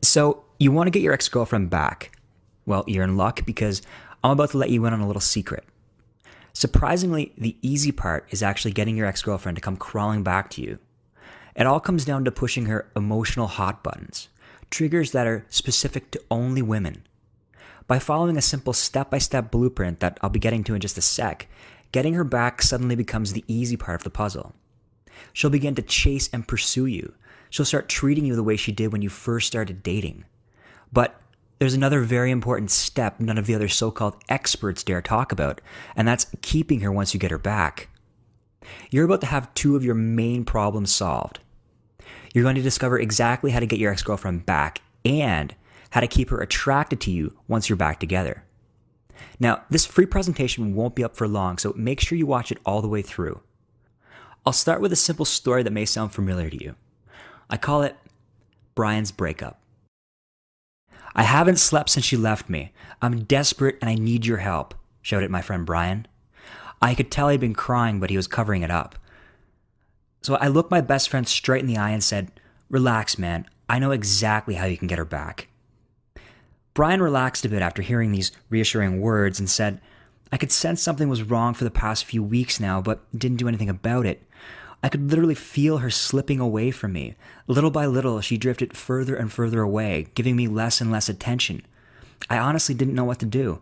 So, you want to get your ex girlfriend back. Well, you're in luck because I'm about to let you in on a little secret. Surprisingly, the easy part is actually getting your ex girlfriend to come crawling back to you. It all comes down to pushing her emotional hot buttons, triggers that are specific to only women. By following a simple step by step blueprint that I'll be getting to in just a sec, getting her back suddenly becomes the easy part of the puzzle. She'll begin to chase and pursue you. She'll start treating you the way she did when you first started dating. But there's another very important step none of the other so called experts dare talk about, and that's keeping her once you get her back. You're about to have two of your main problems solved. You're going to discover exactly how to get your ex girlfriend back and how to keep her attracted to you once you're back together. Now, this free presentation won't be up for long, so make sure you watch it all the way through. I'll start with a simple story that may sound familiar to you. I call it Brian's breakup. "I haven't slept since she left me. I'm desperate and I need your help," shouted my friend Brian. I could tell he'd been crying, but he was covering it up. So I looked my best friend straight in the eye and said, "Relax, man. I know exactly how you can get her back." Brian relaxed a bit after hearing these reassuring words and said, "I could sense something was wrong for the past few weeks now, but didn't do anything about it. I could literally feel her slipping away from me. Little by little, she drifted further and further away, giving me less and less attention. I honestly didn't know what to do."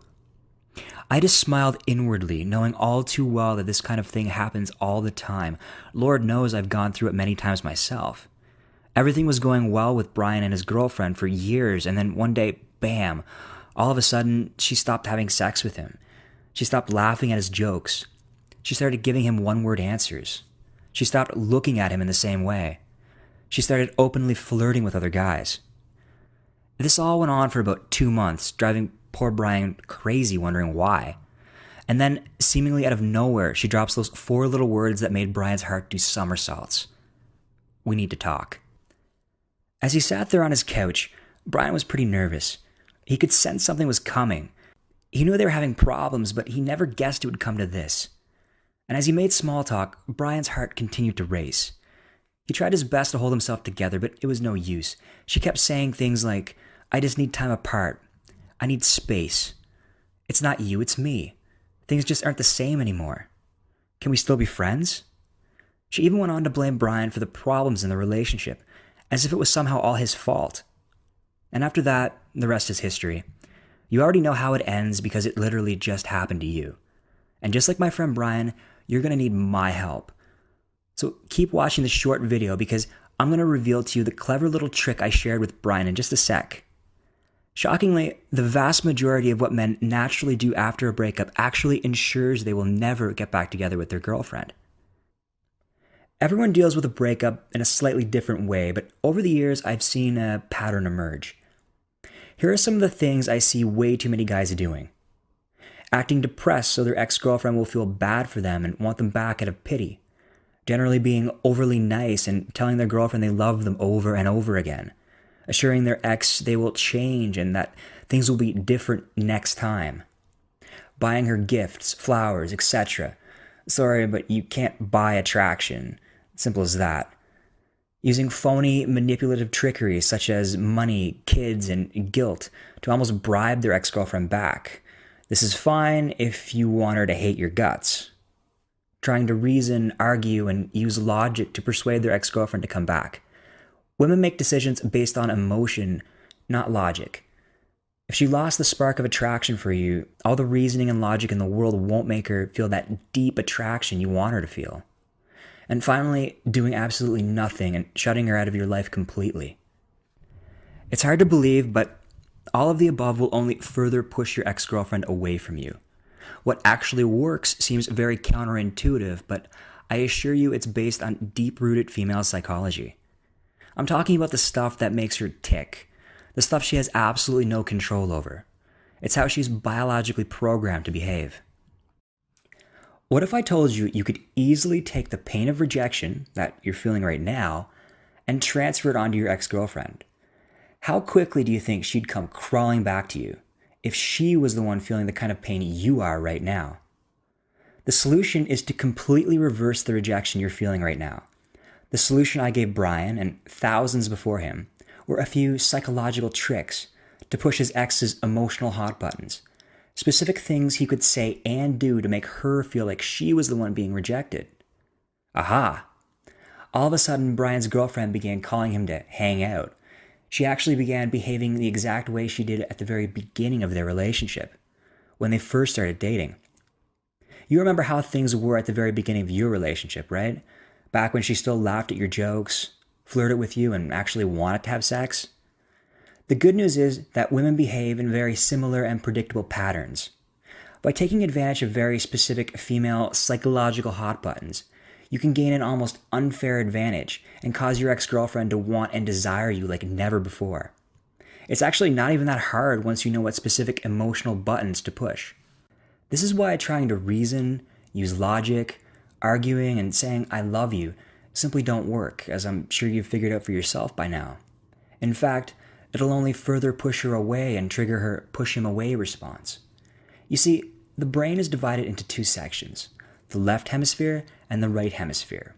I just smiled inwardly, knowing all too well that this kind of thing happens all the time. Lord knows I've gone through it many times myself. Everything was going well with Brian and his girlfriend for years, and then one day, bam, all of a sudden, she stopped having sex with him. She stopped laughing at his jokes. She started giving him one-word answers. She stopped looking at him in the same way. She started openly flirting with other guys. This all went on for about 2 months, driving poor Brian crazy, wondering why. And then, seemingly out of nowhere, she drops those 4 little words that made Brian's heart do somersaults. "We need to talk." As he sat there on his couch, Brian was pretty nervous. He could sense something was coming. He knew they were having problems, but he never guessed it would come to this. And as he made small talk, Brian's heart continued to race. He tried his best to hold himself together, but it was no use. She kept saying things like, "I just need time apart. I need space. It's not you, it's me. Things just aren't the same anymore. Can we still be friends?" She even went on to blame Brian for the problems in the relationship, as if it was somehow all his fault. And after that, the rest is history. You already know how it ends because it literally just happened to you. And just like my friend Brian, you're going to need my help. So keep watching this short video because I'm going to reveal to you the clever little trick I shared with Brian in just a sec. Shockingly, the vast majority of what men naturally do after a breakup actually ensures they will never get back together with their girlfriend. Everyone deals with a breakup in a slightly different way, but over the years I've seen a pattern emerge. Here are some of the things I see way too many guys doing. Acting depressed so their ex-girlfriend will feel bad for them and want them back out of pity. Generally being overly nice and telling their girlfriend they love them over and over again. Assuring their ex they will change and that things will be different next time. Buying her gifts, flowers, etc. Sorry, but you can't buy attraction. Simple as that. Using phony, manipulative trickery such as money, kids, and guilt to almost bribe their ex-girlfriend back. This is fine if you want her to hate your guts. Trying to reason, argue, and use logic to persuade their ex-girlfriend to come back. Women make decisions based on emotion, not logic. If she lost the spark of attraction for you, all the reasoning and logic in the world won't make her feel that deep attraction you want her to feel. And finally, doing absolutely nothing and shutting her out of your life completely. It's hard to believe, but all of the above will only further push your ex-girlfriend away from you. What actually works seems very counterintuitive, but I assure you it's based on deep-rooted female psychology. I'm talking about the stuff that makes her tick, the stuff she has absolutely no control over. It's how she's biologically programmed to behave. What if I told you you could easily take the pain of rejection that you're feeling right now and transfer it onto your ex-girlfriend? How quickly do you think she'd come crawling back to you if she was the one feeling the kind of pain you are right now? The solution is to completely reverse the rejection you're feeling right now. The solution I gave Brian and thousands before him were a few psychological tricks to push his ex's emotional hot buttons. Specific things he could say and do to make her feel like she was the one being rejected. Aha! All of a sudden, Brian's girlfriend began calling him to hang out. She actually began behaving the exact way she did at the very beginning of their relationship, when they first started dating. You remember how things were at the very beginning of your relationship, right? Back when she still laughed at your jokes, flirted with you, and actually wanted to have sex? The good news is that women behave in very similar and predictable patterns. By taking advantage of very specific female psychological hot buttons, you can gain an almost unfair advantage and cause your ex-girlfriend to want and desire you like never before. It's actually not even that hard once you know what specific emotional buttons to push. This is why trying to reason, use logic, arguing, and saying I love you simply don't work, as I'm sure you've figured out for yourself by now. In fact, it'll only further push her away and trigger her push him away response. You see, the brain is divided into two sections, the left hemisphere and the right hemisphere.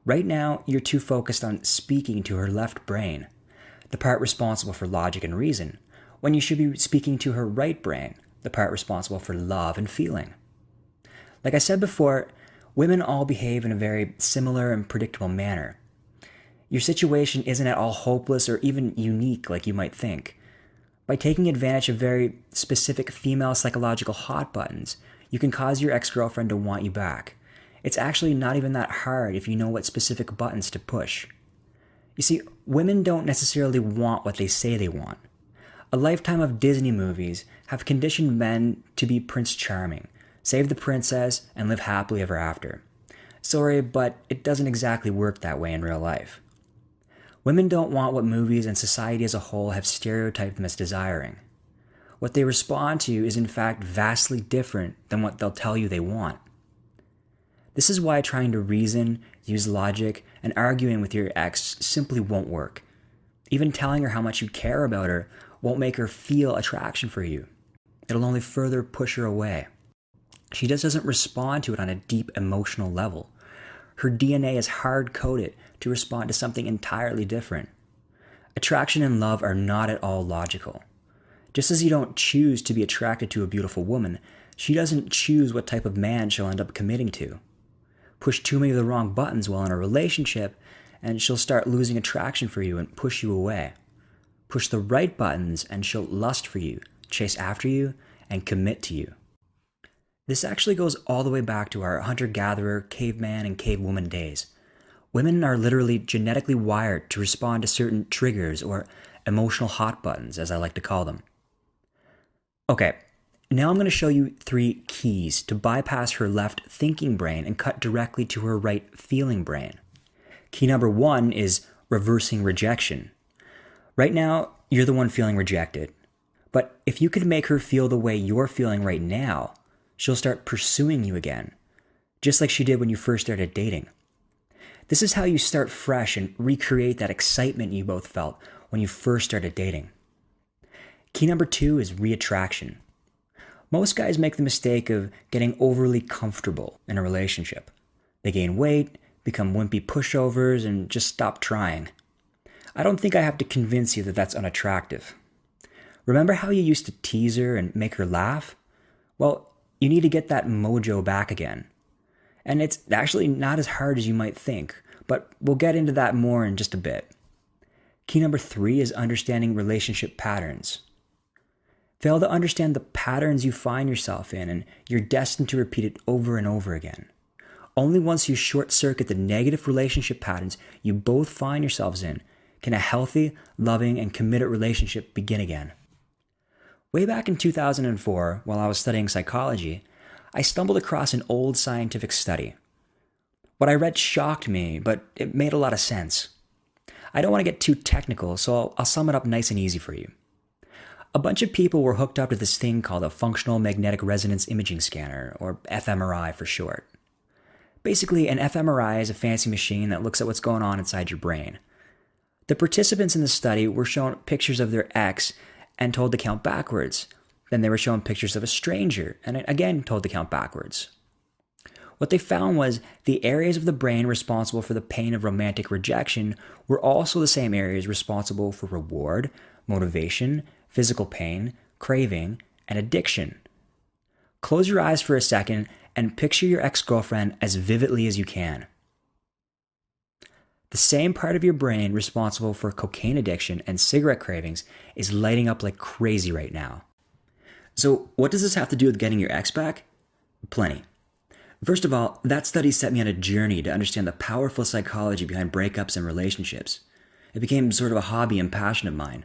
Right now, you're too focused on speaking to her left brain, the part responsible for logic and reason, when you should be speaking to her right brain, the part responsible for love and feeling. Like I said before, women all behave in a very similar and predictable manner. Your situation isn't at all hopeless or even unique like you might think. By taking advantage of very specific female psychological hot buttons, you can cause your ex-girlfriend to want you back. It's actually not even that hard if you know what specific buttons to push. You see, women don't necessarily want what they say they want. A lifetime of Disney movies have conditioned men to be Prince Charming, save the princess, and live happily ever after. Sorry, but it doesn't exactly work that way in real life. Women don't want what movies and society as a whole have stereotyped them as desiring. What they respond to is in fact vastly different than what they'll tell you they want. This is why trying to reason, use logic, and arguing with your ex simply won't work. Even telling her how much you care about her won't make her feel attraction for you. It'll only further push her away. She just doesn't respond to it on a deep emotional level. Her DNA is hard-coded to respond to something entirely different. Attraction and love are not at all logical. Just as you don't choose to be attracted to a beautiful woman, she doesn't choose what type of man she'll end up committing to. Push too many of the wrong buttons while in a relationship, and she'll start losing attraction for you and push you away. Push the right buttons and she'll lust for you, chase after you, and commit to you. This actually goes all the way back to our hunter-gatherer, caveman, and cavewoman days. Women are literally genetically wired to respond to certain triggers or emotional hot buttons, as I like to call them. Okay, now I'm going to show you 3 keys to bypass her left thinking brain and cut directly to her right feeling brain. Key number 1 is reversing rejection. Right now, you're the one feeling rejected. But if you could make her feel the way you're feeling right now, she'll start pursuing you again, just like she did when you first started dating. This is how you start fresh and recreate that excitement you both felt when you first started dating. Key number 2 is reattraction. Most guys make the mistake of getting overly comfortable in a relationship. They gain weight, become wimpy pushovers, and just stop trying. I don't think I have to convince you that that's unattractive. Remember how you used to tease her and make her laugh? Well, you need to get that mojo back again. And it's actually not as hard as you might think, but we'll get into that more in just a bit. Key number 3 is understanding relationship patterns. Fail to understand the patterns you find yourself in, and you're destined to repeat it over and over again. Only once you short-circuit the negative relationship patterns you both find yourselves in can a healthy, loving, and committed relationship begin again. Way back in 2004, while I was studying psychology, I stumbled across an old scientific study. What I read shocked me, but it made a lot of sense. I don't want to get too technical, so I'll sum it up nice and easy for you. A bunch of people were hooked up to this thing called a functional magnetic resonance imaging scanner, or fMRI for short. Basically, an fMRI is a fancy machine that looks at what's going on inside your brain. The participants in the study were shown pictures of their ex and told to count backwards. Then they were shown pictures of a stranger and again told to count backwards. What they found was the areas of the brain responsible for the pain of romantic rejection were also the same areas responsible for reward, motivation, physical pain, craving, and addiction. Close your eyes for a second and picture your ex-girlfriend as vividly as you can. The same part of your brain responsible for cocaine addiction and cigarette cravings is lighting up like crazy right now. So what does this have to do with getting your ex back? Plenty. First of all, that study set me on a journey to understand the powerful psychology behind breakups and relationships. It became sort of a hobby and passion of mine.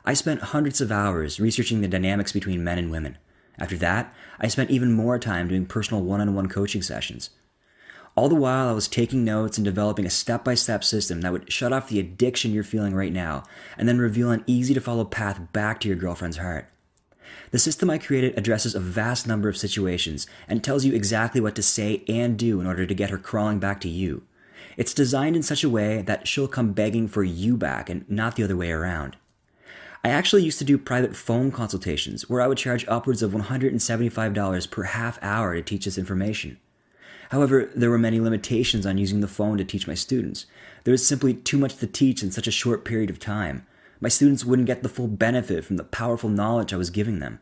I spent hundreds of hours researching the dynamics between men and women. After that, I spent even more time doing personal one-on-one coaching sessions. All the while, I was taking notes and developing a step-by-step system that would shut off the addiction you're feeling right now and then reveal an easy-to-follow path back to your girlfriend's heart. The system I created addresses a vast number of situations and tells you exactly what to say and do in order to get her crawling back to you. It's designed in such a way that she'll come begging for you back and not the other way around. I actually used to do private phone consultations where I would charge upwards of $175 per half hour to teach this information. However, there were many limitations on using the phone to teach my students. There was simply too much to teach in such a short period of time. My students wouldn't get the full benefit from the powerful knowledge I was giving them.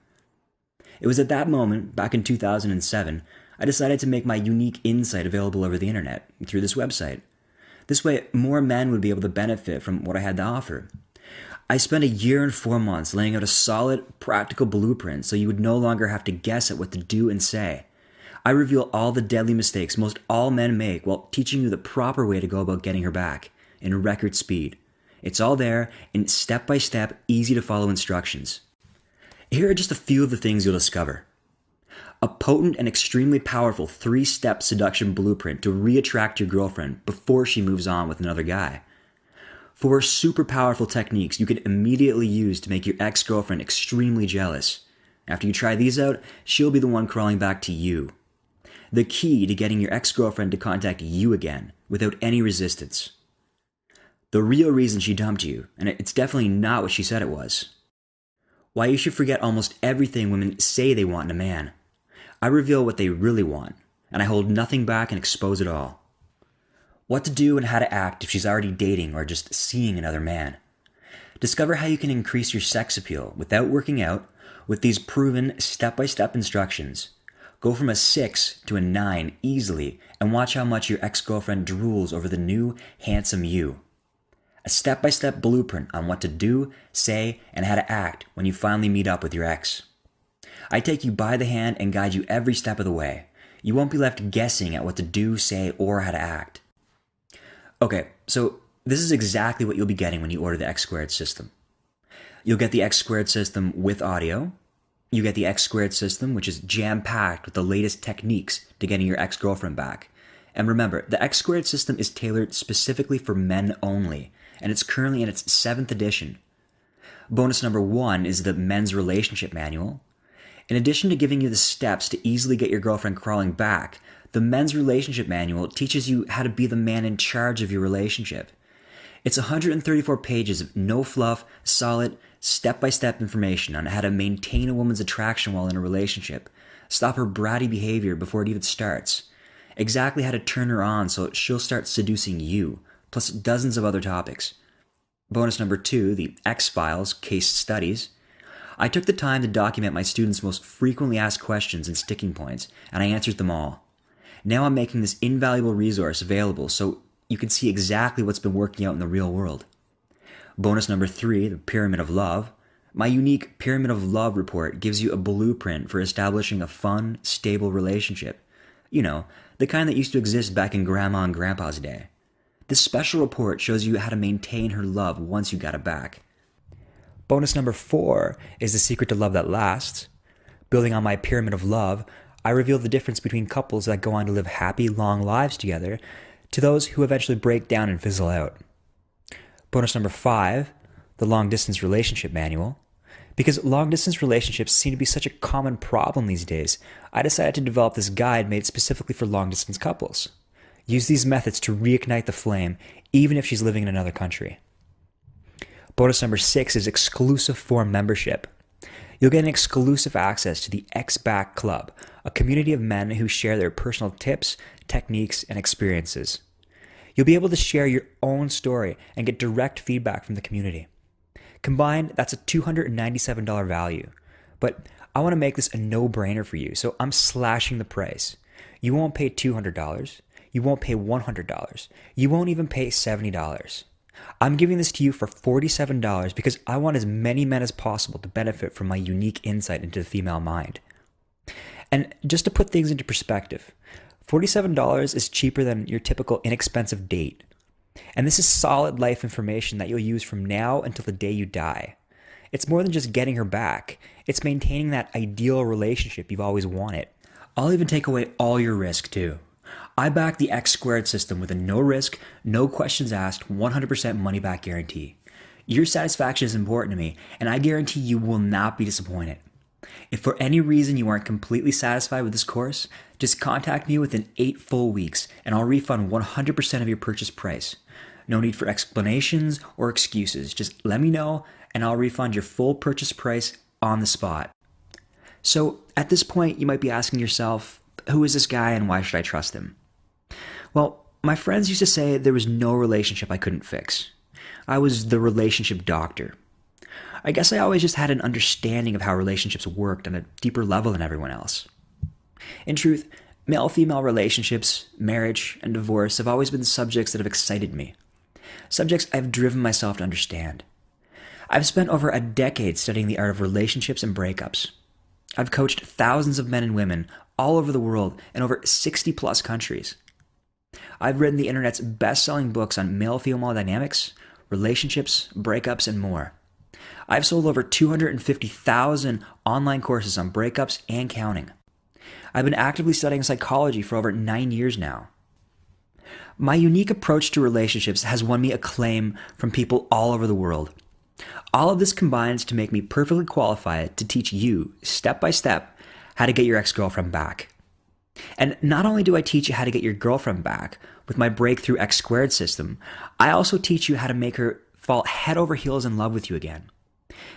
It was at that moment, back in 2007, I decided to make my unique insight available over the internet through this website. This way, more men would be able to benefit from what I had to offer. I spent a year and 4 months laying out a solid, practical blueprint so you would no longer have to guess at what to do and say. I reveal all the deadly mistakes most all men make while teaching you the proper way to go about getting her back in record speed. It's all there in step-by-step, easy-to-follow instructions. Here are just a few of the things you'll discover. A potent and extremely powerful 3-step seduction blueprint to re-attract your girlfriend before she moves on with another guy. 4 super powerful techniques you can immediately use to make your ex-girlfriend extremely jealous. After you try these out, she'll be the one crawling back to you. The key to getting your ex-girlfriend to contact you again without any resistance. The real reason she dumped you, and it's definitely not what she said it was. Why you should forget almost everything women say they want in a man. I reveal what they really want, and I hold nothing back and expose it all. What to do and how to act if she's already dating or just seeing another man. Discover how you can increase your sex appeal without working out with these proven step-by-step instructions. Go from a 6 to a 9 easily and watch how much your ex-girlfriend drools over the new, handsome you. A step-by-step blueprint on what to do, say, and how to act when you finally meet up with your ex. I take you by the hand and guide you every step of the way. You won't be left guessing at what to do, say, or how to act. Okay, so this is exactly what you'll be getting when you order the X-Squared system. You'll get the X-Squared system with audio. You get the X-Squared system, which is jam-packed with the latest techniques to getting your ex-girlfriend back. And remember, the X-Squared system is tailored specifically for men only, and it's currently in its 7th edition. Bonus number 1 is the Men's Relationship Manual. In addition to giving you the steps to easily get your girlfriend crawling back, the Men's Relationship Manual teaches you how to be the man in charge of your relationship. It's 134 pages of no fluff, solid, step-by-step information on how to maintain a woman's attraction while in a relationship, stop her bratty behavior before it even starts, exactly how to turn her on so she'll start seducing you, plus dozens of other topics. Bonus number 2, the X-Files Case Studies. I took the time to document my students' most frequently asked questions and sticking points, and I answered them all. Now I'm making this invaluable resource available so you can see exactly what's been working out in the real world. Bonus number 3, the Pyramid of Love. My unique Pyramid of Love report gives you a blueprint for establishing a fun, stable relationship. You know, the kind that used to exist back in Grandma and Grandpa's day. This special report shows you how to maintain her love once you got it back. Bonus number 4 is the secret to love that lasts. Building on my Pyramid of Love, I reveal the difference between couples that go on to live happy, long lives together to those who eventually break down and fizzle out. Bonus number 5, the Long Distance Relationship Manual. Because long-distance relationships seem to be such a common problem these days, I decided to develop this guide made specifically for long-distance couples. Use these methods to reignite the flame, even if she's living in another country. Bonus number 6 is exclusive forum membership. You'll get an exclusive access to the X-Back Club, a community of men who share their personal tips, techniques, and experiences. You'll be able to share your own story and get direct feedback from the community. Combined, that's a $297 value. But I want to make this a no-brainer for you, so I'm slashing the price. You won't pay $200. You won't pay $100. You won't even pay $70. I'm giving this to you for $47 because I want as many men as possible to benefit from my unique insight into the female mind. And just to put things into perspective, $47 is cheaper than your typical inexpensive date. And this is solid life information that you'll use from now until the day you die. It's more than just getting her back. It's maintaining that ideal relationship you've always wanted. I'll even take away all your risk too. I back the X Squared system with a no risk, no questions asked, 100% money back guarantee. Your satisfaction is important to me, and I guarantee you will not be disappointed. If for any reason you aren't completely satisfied with this course, just contact me within 8 full weeks and I'll refund 100% of your purchase price. No need for explanations or excuses. Just let me know and I'll refund your full purchase price on the spot. So at this point, you might be asking yourself, who is this guy and why should I trust him? Well, my friends used to say there was no relationship I couldn't fix. I was the relationship doctor. I guess I always just had an understanding of how relationships worked on a deeper level than everyone else. In truth, male-female relationships, marriage, and divorce have always been subjects that have excited me. Subjects I've driven myself to understand. I've spent over a decade studying the art of relationships and breakups. I've coached thousands of men and women all over the world in over 60 plus countries. I've written the internet's best-selling books on male-female dynamics, relationships, breakups, and more. I've sold over 250,000 online courses on breakups and counting. I've been actively studying psychology for over 9 years now. My unique approach to relationships has won me acclaim from people all over the world. All of this combines to make me perfectly qualified to teach you, step by step, how to get your ex-girlfriend back. And not only do I teach you how to get your girlfriend back with my breakthrough X Squared system, I also teach you how to make her fall head over heels in love with you again.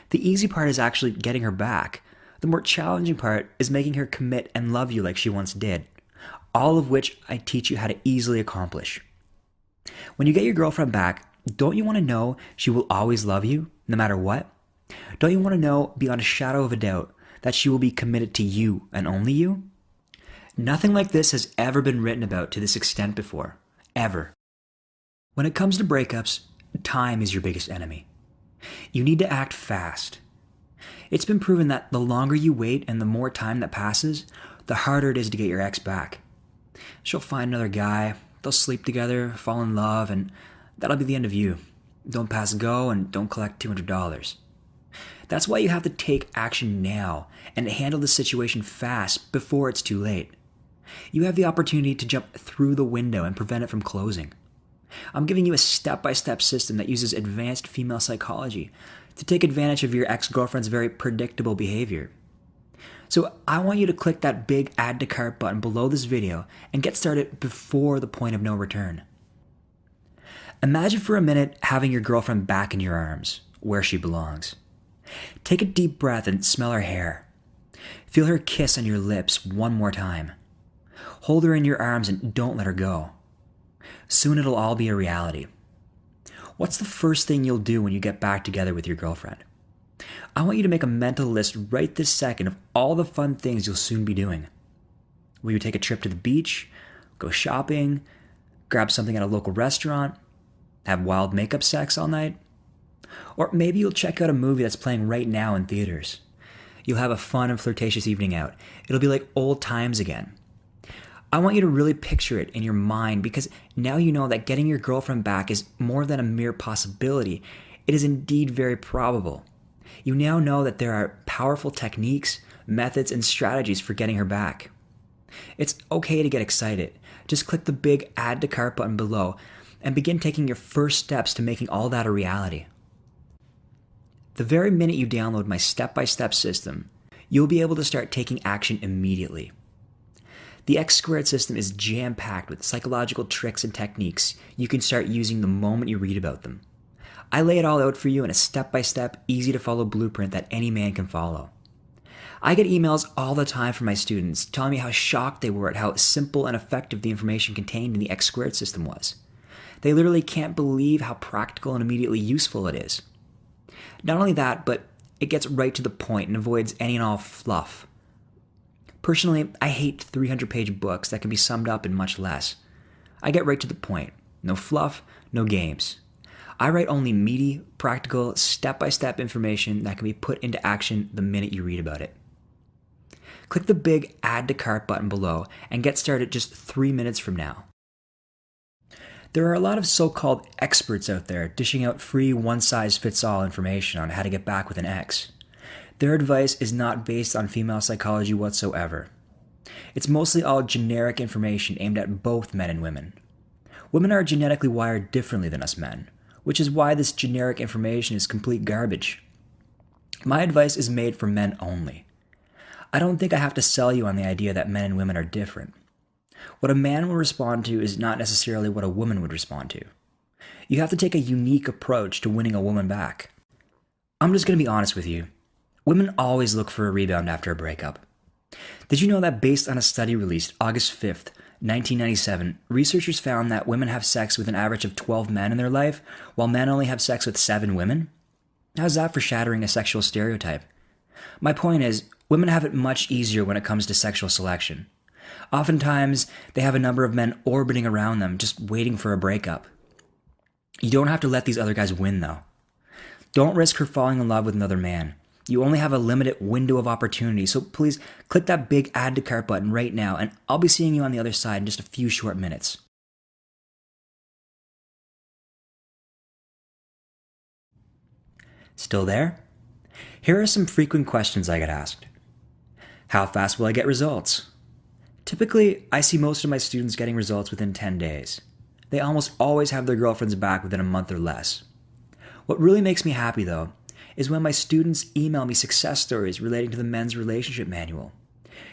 The easy part is actually getting her back. The more challenging part is making her commit and love you like she once did. All of which I teach you how to easily accomplish. When you get your girlfriend back, don't you want to know she will always love you, no matter what? Don't you want to know beyond a shadow of a doubt that she will be committed to you and only you? Nothing like this has ever been written about to this extent before. Ever. When it comes to breakups, time is your biggest enemy. You need to act fast. It's been proven that the longer you wait and the more time that passes, the harder it is to get your ex back. She'll find another guy, they'll sleep together, fall in love, and that'll be the end of you. Don't pass go and don't collect $200. That's why you have to take action now and handle the situation fast before it's too late. You have the opportunity to jump through the window and prevent it from closing. I'm giving you a step-by-step system that uses advanced female psychology to take advantage of your ex-girlfriend's very predictable behavior. So I want you to click that big add to cart button below this video and get started before the point of no return. Imagine for a minute having your girlfriend back in your arms, where she belongs. Take a deep breath and smell her hair. Feel her kiss on your lips one more time. Hold her in your arms and don't let her go. Soon it'll all be a reality. What's the first thing you'll do when you get back together with your girlfriend? I want you to make a mental list right this second of all the fun things you'll soon be doing. Will you take a trip to the beach, go shopping, grab something at a local restaurant, have wild makeup sex all night? Or maybe you'll check out a movie that's playing right now in theaters. You'll have a fun and flirtatious evening out. It'll be like old times again. I want you to really picture it in your mind because now you know that getting your girlfriend back is more than a mere possibility. It is indeed very probable. You now know that there are powerful techniques, methods, and strategies for getting her back. It's okay to get excited. Just click the big add to cart button below and begin taking your first steps to making all that a reality. The very minute you download my step-by-step system, you'll be able to start taking action immediately. The X Squared system is jam-packed with psychological tricks and techniques you can start using the moment you read about them. I lay it all out for you in a step-by-step, easy-to-follow blueprint that any man can follow. I get emails all the time from my students telling me how shocked they were at how simple and effective the information contained in the X squared system was. They literally can't believe how practical and immediately useful it is. Not only that, but it gets right to the point and avoids any and all fluff. Personally, I hate 300-page books that can be summed up in much less. I get right to the point. No fluff, no games. I write only meaty, practical, step-by-step information that can be put into action the minute you read about it. Click the big Add to Cart button below and get started just 3 minutes from now. There are a lot of so-called experts out there dishing out free one-size-fits-all information on how to get back with an ex. Their advice is not based on female psychology whatsoever. It's mostly all generic information aimed at both men and women. Women are genetically wired differently than us men, which is why this generic information is complete garbage. My advice is made for men only. I don't think I have to sell you on the idea that men and women are different. What a man will respond to is not necessarily what a woman would respond to. You have to take a unique approach to winning a woman back. I'm just going to be honest with you. Women always look for a rebound after a breakup. Did you know that based on a study released August 5th, 1997, researchers found that women have sex with an average of 12 men in their life, while men only have sex with 7 women? How's that for shattering a sexual stereotype? My point is, women have it much easier when it comes to sexual selection. Oftentimes, they have a number of men orbiting around them, just waiting for a breakup. You don't have to let these other guys win, though. Don't risk her falling in love with another man. You only have a limited window of opportunity, so please click that big Add to Cart button right now, and I'll be seeing you on the other side in just a few short minutes. Still there? Here are some frequent questions I get asked. How fast will I get results? Typically, I see most of my students getting results within 10 days. They almost always have their girlfriends back within a month or less. What really makes me happy, though, is when my students email me success stories relating to the men's relationship manual.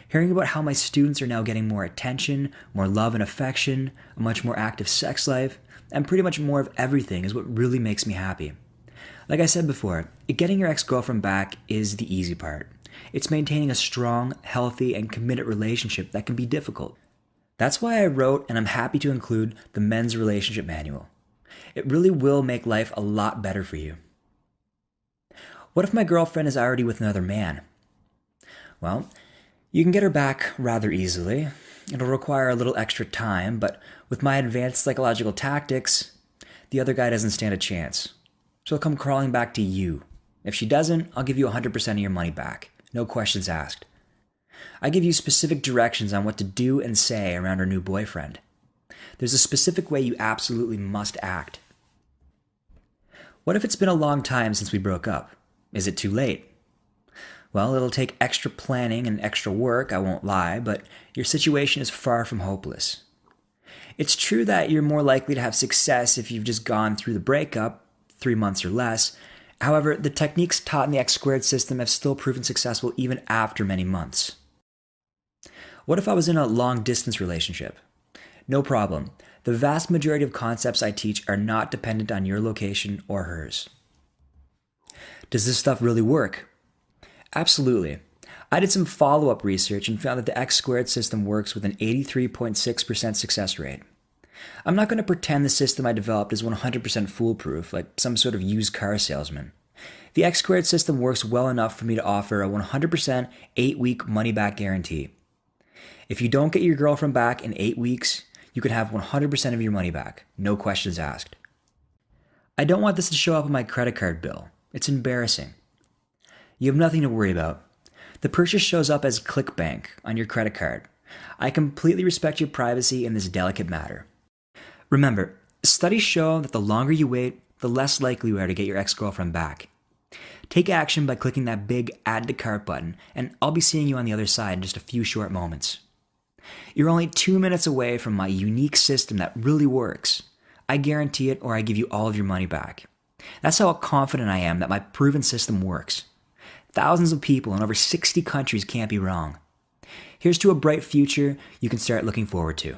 Hearing about how my students are now getting more attention, more love and affection, a much more active sex life, and pretty much more of everything is what really makes me happy. Like I said before, getting your ex-girlfriend back is the easy part. It's maintaining a strong, healthy, and committed relationship that can be difficult. That's why I wrote and I'm happy to include the men's relationship manual. It really will make life a lot better for you. What if my girlfriend is already with another man? Well, you can get her back rather easily. It'll require a little extra time, but with my advanced psychological tactics, the other guy doesn't stand a chance. She'll come crawling back to you. If she doesn't, I'll give you 100% of your money back. No questions asked. I give you specific directions on what to do and say around her new boyfriend. There's a specific way you absolutely must act. What if it's been a long time since we broke up? Is it too late? Well, it'll take extra planning and extra work, I won't lie, but your situation is far from hopeless. It's true that you're more likely to have success if you've just gone through the breakup, 3 months or less. However, the techniques taught in the X squared system have still proven successful even after many months. What if I was in a long-distance relationship? No problem. The vast majority of concepts I teach are not dependent on your location or hers. Does this stuff really work? Absolutely. I did some follow-up research and found that the X squared system works with an 83.6% success rate. I'm not going to pretend the system I developed is 100% foolproof, like some sort of used car salesman. The X squared system works well enough for me to offer a 100% 8-week money-back guarantee. If you don't get your girlfriend back in 8 weeks, you can have 100% of your money back, no questions asked. I don't want this to show up on my credit card bill. It's embarrassing. You have nothing to worry about. The purchase shows up as ClickBank on your credit card. I completely respect your privacy in this delicate matter. Remember, studies show that the longer you wait, the less likely you are to get your ex-girlfriend back. Take action by clicking that big Add to Cart button, and I'll be seeing you on the other side in just a few short moments. You're only 2 minutes away from my unique system that really works. I guarantee it, or I give you all of your money back. That's how confident I am that my proven system works. Thousands of people in over 60 countries can't be wrong. Here's to a bright future you can start looking forward to.